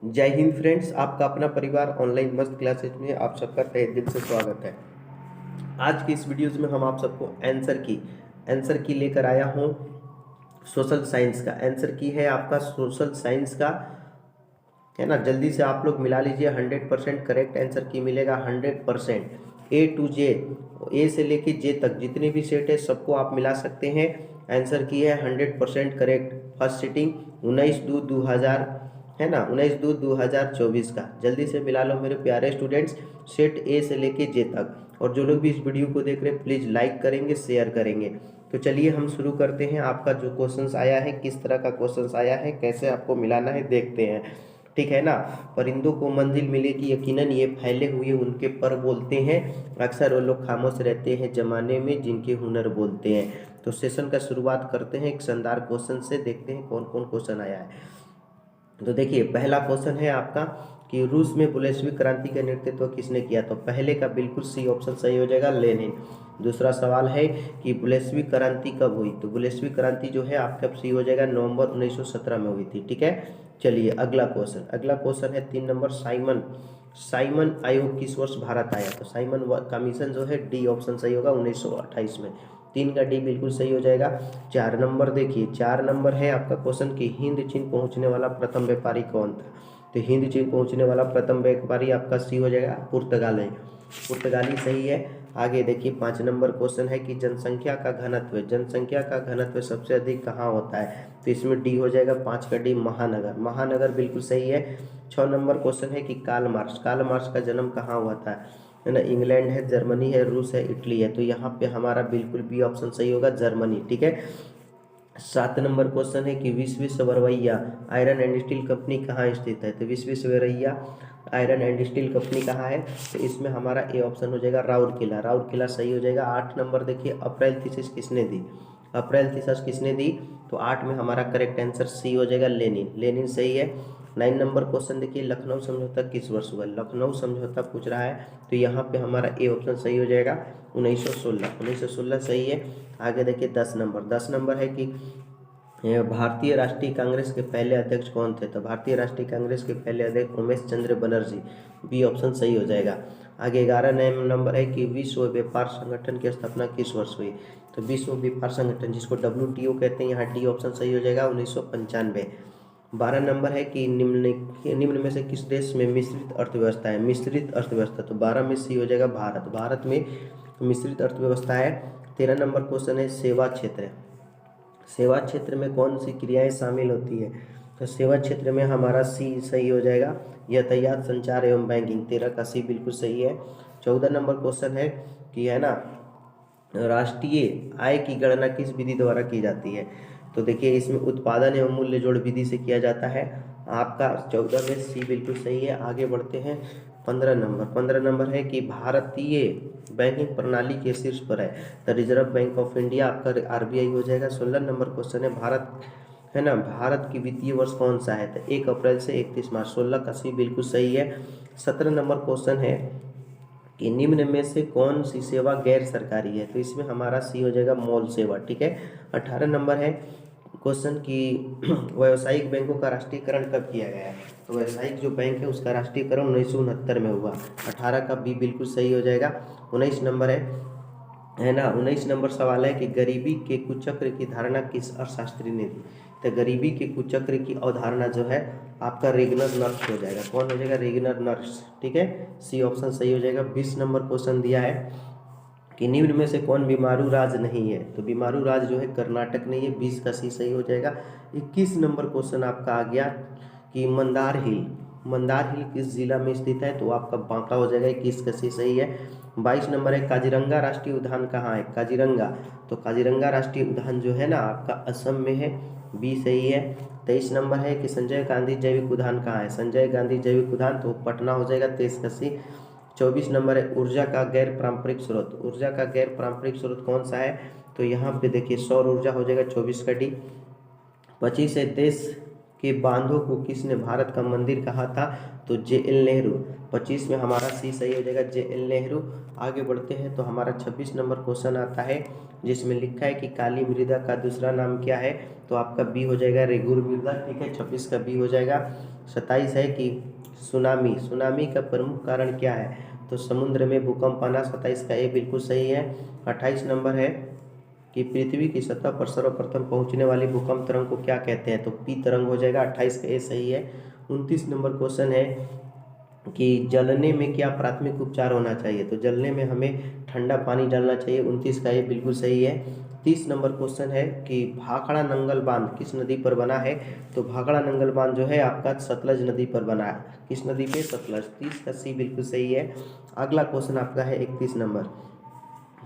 जय हिंद फ्रेंड्स, आपका अपना परिवार ऑनलाइन मस्त क्लासेज में आप सबका तहे दिल से स्वागत है। आज की इस वीडियोस में हम आप सबको आंसर की लेकर आया हूँ। सोशल साइंस का आंसर की है आपका सोशल साइंस का, है ना। जल्दी से आप लोग मिला लीजिए, 100% करेक्ट आंसर की मिलेगा। 100% ए टू जे, ए से लेके जे तक जितने भी सेट है सबको आप मिला सकते हैं। आंसर की है 100% करेक्ट। फर्स्ट सीटिंग 19/2/2000, है ना, 19/2/2024 का। जल्दी से मिला लो मेरे प्यारे स्टूडेंट्स, सेट ए से लेके जे तक। और जो लोग भी इस वीडियो को देख रहे हैं प्लीज़ लाइक करेंगे, शेयर करेंगे। तो चलिए हम शुरू करते हैं। आपका जो क्वेश्चंस आया है, किस तरह का क्वेश्चंस आया है, कैसे आपको मिलाना है, देखते हैं। ठीक है ना। परिंदों को मंजिल मिलेगी यकीनन, ये फैले हुए उनके पर बोलते हैं। अक्सर वो लोग खामोश रहते हैं जमाने में जिनके हुनर बोलते हैं। तो सेशन का शुरुआत करते हैं एक शानदार क्वेश्चन से, देखते हैं कौन कौन क्वेश्चन आया है। तो देखिए पहला क्वेश्चन है आपका कि रूस में बोल्शेविक क्रांति का नेतृत्व किसने किया। तो पहले का बिल्कुल सी ऑप्शन सही हो जाएगा, लेनिन। दूसरा सवाल है कि बोल्शेविक क्रांति कब हुई। तो बोल्शेविक क्रांति जो है आपका सही हो जाएगा, नवंबर 1917 में हुई थी। ठीक है, चलिए अगला क्वेश्चन है 3 नंबर। साइमन आयोग किस वर्ष भारत आया। तो साइमन कमीशन जो है, डी ऑप्शन सही होगा, 1928 में। 3 का डी बिल्कुल सही हो जाएगा। 4 नंबर देखिए, 4 नंबर है आपका क्वेश्चन कि हिंद चीन पहुंचने वाला प्रथम व्यापारी कौन था। तो हिंद चीन पहुंचने वाला प्रथम व्यापारी आपका सी हो जाएगा, पुर्तगाली सही है। आगे देखिए 5 नंबर क्वेश्चन है कि जनसंख्या का घनत्व सबसे अधिक कहाँ होता है। तो इसमें डी हो जाएगा, 5 का डी, महानगर बिल्कुल सही है। 6 नंबर क्वेश्चन है कि कार्ल मार्क्स का जन्म कहाँ हुआ था, है ना। इंग्लैंड है, जर्मनी है, रूस है, इटली है। तो यहाँ पे हमारा बिल्कुल बी ऑप्शन सही होगा, जर्मनी। ठीक है। 7 नंबर क्वेश्चन है कि Visvesvaraya iron and steel company कहाँ स्थित है। तो Visvesvaraya iron and steel company कहाँ है। तो इसमें हमारा ए ऑप्शन हो जाएगा, राउरकेला सही हो जाएगा। 8 नंबर देखिए, अप्रैल थीसिस किसने दी। तो 8 में हमारा करेक्ट आंसर सी हो जाएगा, लेनिन सही है। 9 नंबर क्वेश्चन देखिए, लखनऊ समझौता किस वर्ष हुआ। लखनऊ समझौता पूछ रहा है, तो यहाँ पे हमारा ए ऑप्शन सही हो जाएगा, 1916 सही है। आगे देखिए 10 नंबर है कि भारतीय राष्ट्रीय कांग्रेस के पहले अध्यक्ष कौन थे। तो भारतीय राष्ट्रीय कांग्रेस के पहले अध्यक्ष उमेश चंद्र बनर्जी, बी ऑप्शन सही हो जाएगा। आगे 11 नंबर है कि विश्व व्यापार संगठन की स्थापना किस वर्ष हुई। तो विश्व व्यापार संगठन जिसको WTO कहते हैं, यहाँ डी ऑप्शन सही हो जाएगा, 1995। 12 नंबर है कि निम्न में से किस देश में मिश्रित अर्थव्यवस्था है। तो 12 में सी हो जाएगा, भारत में मिश्रित अर्थव्यवस्था है। 13 नंबर क्वेश्चन है सेवा क्षेत्र में कौन सी क्रियाएं शामिल होती है। तो सेवा क्षेत्र में हमारा सी सही हो जाएगा, यातायात, संचार एवं बैंकिंग। 13 का सी बिल्कुल सही है। 14 नंबर क्वेश्चन है कि, है ना, राष्ट्रीय आय की गणना किस विधि द्वारा की जाती है। तो देखिए इसमें उत्पादन एवं मूल्य जोड़ विधि से किया जाता है। आपका 14 में सी बिल्कुल सही है। आगे बढ़ते हैं 15 नंबर है कि भारतीय बैंकिंग प्रणाली के शीर्ष पर है। The reserve bank of India आपका RBI हो जाएगा। 16 नंबर क्वेश्चन है भारत की वित्तीय वर्ष कौन सा है। तो 1 अप्रैल से 31 मार्च। 16 का सी बिल्कुल सही है। 17 नंबर क्वेश्चन है कि निम्न में से कौन सी सेवा गैर सरकारी है। तो इसमें हमारा सी हो जाएगा, मॉल सेवा। ठीक है। 18 नंबर है क्वेश्चन कि व्यावसायिक बैंकों का राष्ट्रीयकरण कब किया गया है। तो व्यावसायिक जो बैंक है उसका राष्ट्रीयकरण 1969 में हुआ। 18 का बी बिल्कुल सही हो जाएगा। 19 नंबर है ना, 19 नंबर सवाल है कि गरीबी के कुचक्र की धारणा किस अर्थशास्त्री ने दी। तो गरीबी के कुचक्र की अवधारणा जो है आपका रेगनर नर्स हो जाएगा। कौन हो जाएगा, रेगनर नर्स। ठीक है, सी ऑप्शन सही हो जाएगा। 20 नंबर क्वेश्चन दिया है कि निम्न में से कौन बीमारू राज्य नहीं है। तो बीमारू राज्य जो है कर्नाटक नहीं है, 20 का सी सही हो जाएगा। 21 नंबर क्वेश्चन आपका आ गया कि मंदार हिल किस जिला में स्थित है। तो आपका बांका हो जाएगा, 21 का सी सही है। 22 नंबर है काजीरंगा राष्ट्रीय उद्यान कहाँ है। तो काजीरंगा राष्ट्रीय उद्यान जो है ना आपका असम में है, बी सही है। 23 नंबर है कि संजय गांधी जैविक उद्यान कहाँ है। संजय गांधी जैविक उद्यान तो पटना हो जाएगा, 23 का सी। 24 नंबर है ऊर्जा का गैर पारंपरिक स्रोत कौन सा है। तो यहाँ पे देखिए सौर ऊर्जा हो जाएगा, 24 का डी। 25 है देश के बांधों को किसने भारत का मंदिर कहा था? तो JL नेहरू। 25 में हमारा सी सही हो जाएगा, JL नेहरू। आगे बढ़ते हैं तो हमारा 26 नंबर क्वेश्चन आता है जिसमें लिखा है कि काली मृदा का दूसरा नाम क्या है? तो आपका बी हो जाएगा रेगुर मृदा, ठीक है, 26 का बी हो जाएगा। 27 है कि सुनामी, सुनामी का प्रमुख कारण क्या है? तो समुद्र में भूकंप आना, 27 का ए बिल्कुल सही है। 28 नंबर है कि पृथ्वी की सतह पर सर्वप्रथम पहुंचने वाली भूकंप तरंग को क्या कहते हैं? तो पी तरंग हो जाएगा, 28 का ए सही है। 29 नंबर क्वेश्चन है कि जलने में क्या प्राथमिक उपचार होना चाहिए? तो जलने में हमें ठंडा पानी डालना चाहिए, 29 का ये बिल्कुल सही है। 30 नंबर क्वेश्चन है कि भाखड़ा नंगल बांध किस नदी पर बना है? तो भाखड़ा नंगल बांध जो है आपका सतलज नदी पर बना है। किस नदी पे? सतलज। 30 का सी बिल्कुल सही है। अगला क्वेश्चन आपका है 31 नंबर,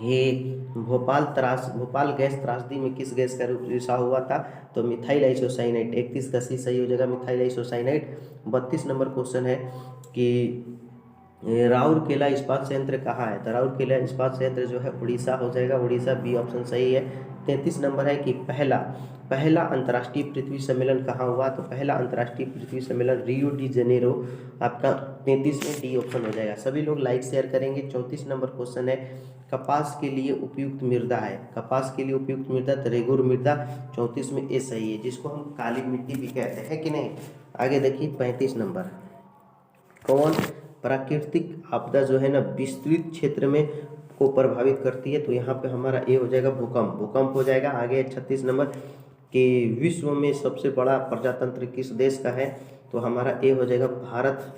ये भोपाल गैस त्रासदी में किस गैस का रिसाव हुआ था? तो मिथाइल आइसोसाइनेट। 31 का सी सही हो जाएगा, मिथाइल आइसोसाइनेट। 32 नंबर क्वेश्चन है कि राउरकेला इस्पात संयंत्र कहाँ है? तो राउरकेला इस्पात संयंत्र जो है उड़ीसा हो जाएगा, उड़ीसा, बी ऑप्शन सही है। 33 नंबर है कि पहला अंतर्राष्ट्रीय पृथ्वी सम्मेलन कहाँ हुआ? तो पहला अंतर्राष्ट्रीय पृथ्वी सम्मेलन रियो डी जेनेरो, आपका 33 में डी ऑप्शन हो जाएगा। सभी लोग लाइक शेयर करेंगे। 34 नंबर क्वेश्चन है कपास के लिए उपयुक्त मृदा है, कपास के लिए उपयुक्त मृदा तो रेगुर मृदा, 34 में ए सही है, जिसको हम काली मिट्टी भी कहते हैं कि नहीं। आगे देखिए 35 नंबर, कौन प्राकृतिक आपदा जो है ना विस्तृत क्षेत्र में को प्रभावित करती है? तो यहाँ पे हमारा ए हो जाएगा भूकंप, भूकंप हो जाएगा। आगे 36 नंबर कि विश्व में सबसे बड़ा प्रजातंत्र किस देश का है? तो हमारा ए हो जाएगा भारत।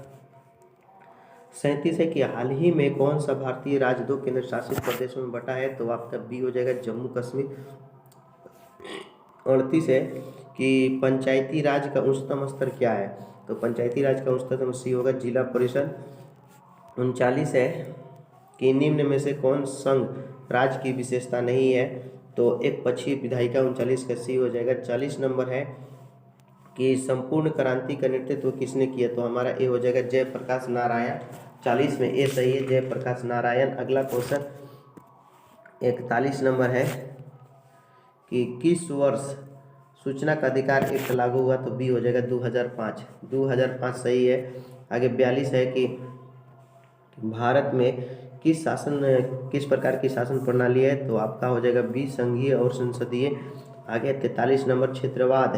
37 है कि हाल ही में कौन सा भारतीय राज्य 2 केंद्र शासित प्रदेशों में बटा है? तो आपका बी हो जाएगा जम्मू कश्मीर। 38 है कि पंचायती राज का उच्चतम स्तर क्या है? तो पंचायती राज का उच्चतम सी होगा जिला परिषद। 39 है कि निम्न में से कौन संघ राज्य की विशेषता नहीं है? तो एक पक्षीय विधायिका, 39 का सी हो जाएगा। 40 नंबर है कि संपूर्ण क्रांति का नेतृत्व किसने किया? तो हमारा ए हो जाएगा जयप्रकाश नारायण। 40 में ए सही है, जयप्रकाश नारायण। अगला क्वेश्चन 41 नंबर है कि किस वर्ष सूचना का अधिकार एक्ट लागू हुआ? तो बी हो जाएगा 2005, 2005 सही है। आगे 42 है कि भारत में किस प्रकार की शासन प्रणाली है? तो आपका हो जाएगा बी संघीय और संसदीय। आगे 43 नंबर क्षेत्रवाद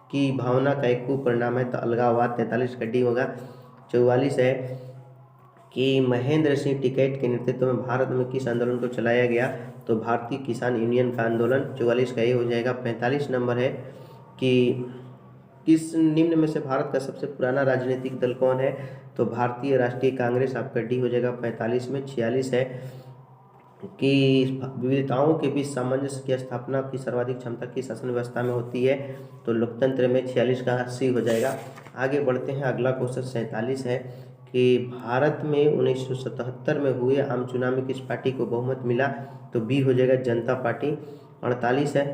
की भावना का एक कुपरिणाम है? तो अलगाववाद, 43 का डी होगा। 44 है कि महेंद्र सिंह टिकैत के नेतृत्व में भारत में किस आंदोलन को चलाया गया? तो भारतीय किसान यूनियन का आंदोलन, 44 का ये हो जाएगा। 45 नंबर है कि किस निम्न में से भारत का सबसे पुराना राजनीतिक दल कौन है? तो भारतीय राष्ट्रीय कांग्रेस, आपका डी हो जाएगा 45 में। 46 है कि विविधताओं के बीच सामंजस्य की स्थापना की सर्वाधिक क्षमता की शासन व्यवस्था में होती है? तो लोकतंत्र में, 46 का सी हो जाएगा। आगे बढ़ते हैं, अगला क्वेश्चन 47 है कि भारत में 1977 में हुए आम चुनाव में किस पार्टी को बहुमत मिला? तो बी हो जाएगा जनता पार्टी। 48 है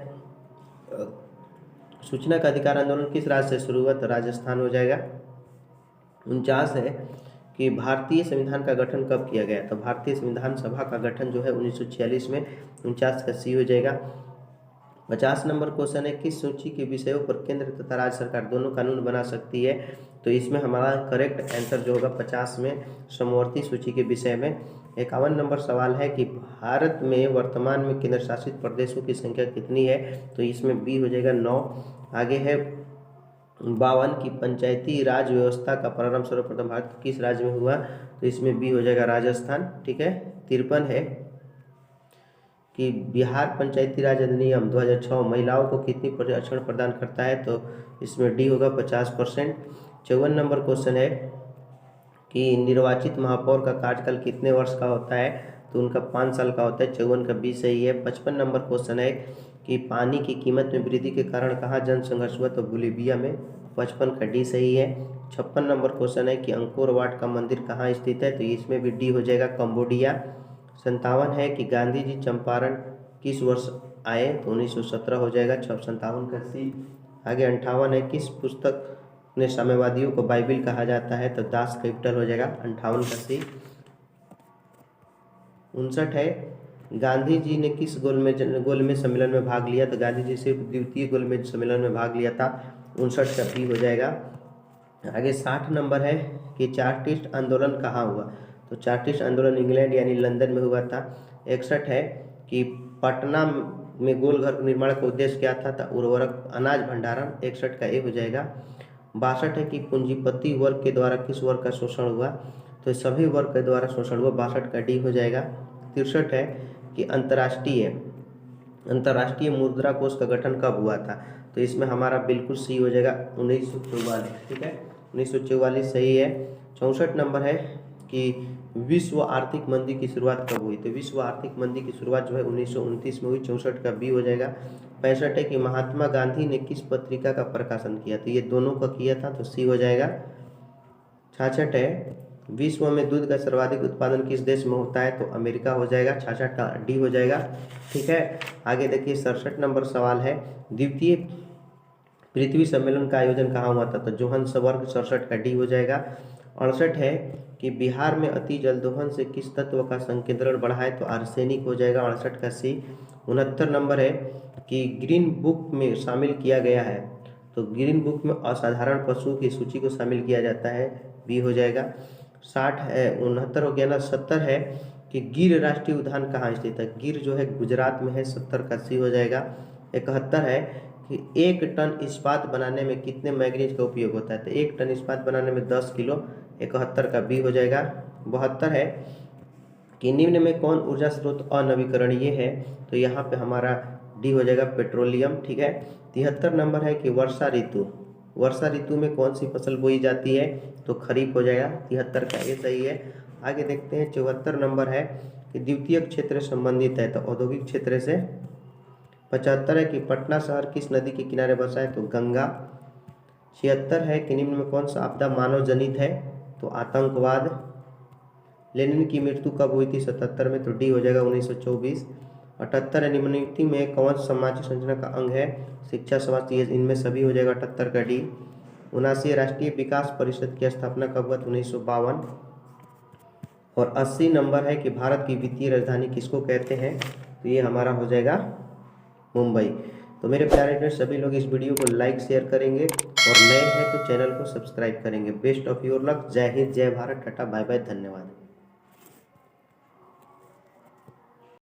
सूचना का अधिकार आंदोलन किस राज्य से शुरू हुआ? तो राजस्थान हो जाएगा। 49 है कि भारतीय संविधान का गठन कब किया गया? तो भारतीय संविधान सभा का गठन जो है 1946 में, 49 का सी हो जाएगा। 50 नंबर क्वेश्चन है किस सूची के विषयों पर केंद्र तथा राज्य सरकार दोनों कानून बना सकती है? तो इसमें हमारा करेक्ट आंसर जो होगा 50 में समवर्ती सूची के विषय में। 51 नंबर सवाल है कि भारत में वर्तमान में केंद्र शासित प्रदेशों की संख्या कितनी है? तो इसमें बी हो जाएगा 9। आगे है 52 की पंचायती राज व्यवस्था का प्रारंभ सर्वप्रथम भारत के किस राज्य में हुआ? तो इसमें बी हो जाएगा राजस्थान, ठीक है। 53 है कि बिहार पंचायती राज अधिनियम 2006 महिलाओं को कितनी आरक्षण प्रदान करता है? तो इसमें डी होगा 50%। 54 नंबर क्वेश्चन है कि निर्वाचित महापौर का कार्यकाल कितने वर्ष का होता है? तो उनका 5 साल का होता है, 54 का बी सही है। 55 नंबर क्वेश्चन है कि पानी की कीमत में वृद्धि के कारण कहाँ जन संघर्ष हुआ? तो बोलीविया में, 55 का डी सही है। 56 नंबर क्वेश्चन है कि अंकोर वाट का मंदिर कहाँ स्थित है? तो इसमें भी डी हो जाएगा कंबोडिया। 57 है कि गांधी जी चंपारण किस वर्ष आए? तो 1917 हो जाएगा, 57 का सी। आगे 58 है किस पुस्तक ने साम्यवादियों को बाइबिल कहा जाता है? तो दास कैपिटल हो जाएगा, 58 का सी। 59 है गांधी जी ने किस गोलमेज सम्मेलन में भाग लिया? तो गांधी जी सिर्फ द्वितीय गोलमेज सम्मेलन में भाग लिया था, 59 का बी हो जाएगा। आगे 60 नंबर है कि चार्टिस्ट आंदोलन कहाँ हुआ, तो चार्टिस्ट आंदोलन इंग्लैंड यानी लंदन में हुआ था। 61 है कि पटना में गोल घर निर्माण का उद्देश्य क्या था, उर्वरक अनाज भंडारण, 61 का ए हो जाएगा। 62 है कि पूंजीपति वर्ग के द्वारा किस वर्ग का शोषण हुआ, तो सभी वर्ग के द्वारा शोषण हुआ, 62 का डी हो जाएगा। 63 है कि अंतर्राष्ट्रीय मुद्रा कोष का गठन कब हुआ था, तो इसमें हमारा बिल्कुल सी हो जाएगा 1944, ठीक है 1944 सही है। 64 नंबर है कि विश्व आर्थिक मंदी की शुरुआत कब हुई, तो विश्व आर्थिक मंदी की शुरुआत जो है 1929 में हुई, 64 का बी हो जाएगा। 65 है कि महात्मा गांधी ने किस पत्रिका का प्रकाशन किया, तो ये दोनों का किया था, तो सी हो जाएगा। 66 है विश्व में दूध का सर्वाधिक उत्पादन किस देश में होता है, तो अमेरिका हो जाएगा, 66 का डी हो जाएगा, ठीक है। आगे देखिए 67 नंबर सवाल है, द्वितीय पृथ्वी सम्मेलन का आयोजन कहाँ हुआ था, तो जोहान्सबर्ग, 67 का डी हो जाएगा। 68 है कि बिहार में अति जल दोहन से किस तत्व का संकेंद्रण बढ़ा है, तो आर्सेनिक हो जाएगा, 68 का सी। 69 नंबर है कि ग्रीन बुक में शामिल किया गया है, तो ग्रीन बुक में असाधारण पशुओं की सूची को शामिल किया जाता है, बी हो जाएगा। 60 है 69 हो गया ना। 70 है कि गिर राष्ट्रीय उद्यान कहाँ स्थित है, गिर जो है गुजरात में है, 70 का सी हो जाएगा। 71 है कि 1 टन इस्पात बनाने में कितने मैग्नीज का उपयोग होता है, तो 1 टन इस्पात बनाने में 10 किलो, 71 का बी हो जाएगा। 72 है कि निम्न में कौन ऊर्जा स्रोत अनवीकरणीय है, तो यहाँ पे हमारा डी हो जाएगा, पेट्रोलियम, ठीक है। 73 नंबर है कि वर्षा ऋतु में कौन सी फसल बोई जाती है, तो खरीफ हो जाएगा, 73 का ये सही है। आगे देखते हैं 74 नंबर है कि द्वितीय क्षेत्र संबंधित है, तो औद्योगिक क्षेत्र से। 75 है कि पटना शहर किस नदी के किनारे बसा है, तो गंगा। 76 है कि निम्न में कौन सा आपदा मानव जनित है, तो आतंकवाद। लेनिन की मृत्यु कब हुई थी, 77 में, तो डी हो जाएगा, 1924। 78 है निम्नलिखित में कौन सामाजिक संरचना का अंग है, शिक्षा समाज, इनमें सभी हो जाएगा, 78 का डी। 79 राष्ट्रीय विकास परिषद की स्थापना कब हुआ, 1952। और 80 नंबर है कि भारत की वित्तीय राजधानी किसको कहते हैं, तो ये हमारा हो जाएगा मुंबई। तो मेरे प्यारे फ्रेंड्स, सभी लोग इस वीडियो को लाइक शेयर करेंगे और नए हैं तो चैनल को सब्सक्राइब करेंगे। Best of your luck. जय हिंद, जय भारत, टाटा, बाय बाय, धन्यवाद।